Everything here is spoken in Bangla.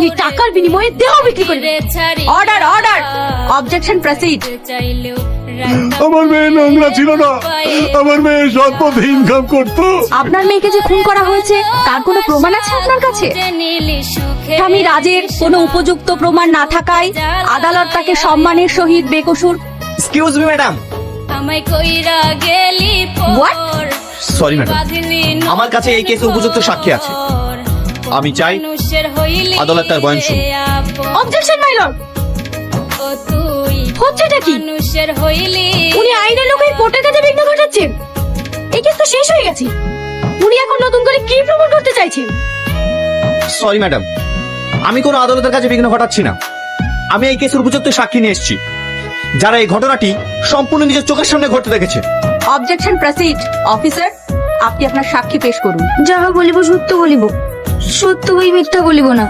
উনি টাকার বিনিময়ে দেহ বিক্রি করবে। Order order, objection proceed. আমার মেয়ে নোংরা ছিল না, আমার মেয়ে সৎ পথে ইনকাম করতো। আপনার মেয়েকে যে খুন করা হয়েছে তার কোনো প্রমাণ আছে আপনার কাছে? স্বামী রাজের কোনো উপযুক্ত প্রমাণ না থাকায় আদালত তাকে সম্মানের সহিত বেকসুর। Excuse me madam. What? Sorry madam, আমার কাছে এই কেসে উপযুক্ত সাক্ষী আছে। আমি চাই আদালত তার বয়ান শুনুক। Objection my lord. হচ্ছেটা কি? উনি আইনের লোকের কোর্টের কাছে বিঘ্ন ঘটাচ্ছেন। এই কেস তো শেষ হয়ে গেছে। উনি এখন নতুন করে কি প্রমাণ করতে চাইছেন? সরি ম্যাডাম, আমি কোনো আদালতের কাছে বিঘ্ন ঘটাচ্ছি না। আমি এই কেসের উপযুক্ত সাক্ষী নিয়ে এসেছি, যারা এই ঘটনাটি সম্পূর্ণ নিজের চোখের সামনে ঘটতে দেখেছে। Objection proceed. অফিসার, আপনি আপনার সাক্ষী পেশ করুন। যাহা বলিব সত্য বলিব, সত্য বই মিথ্যা বলিব না।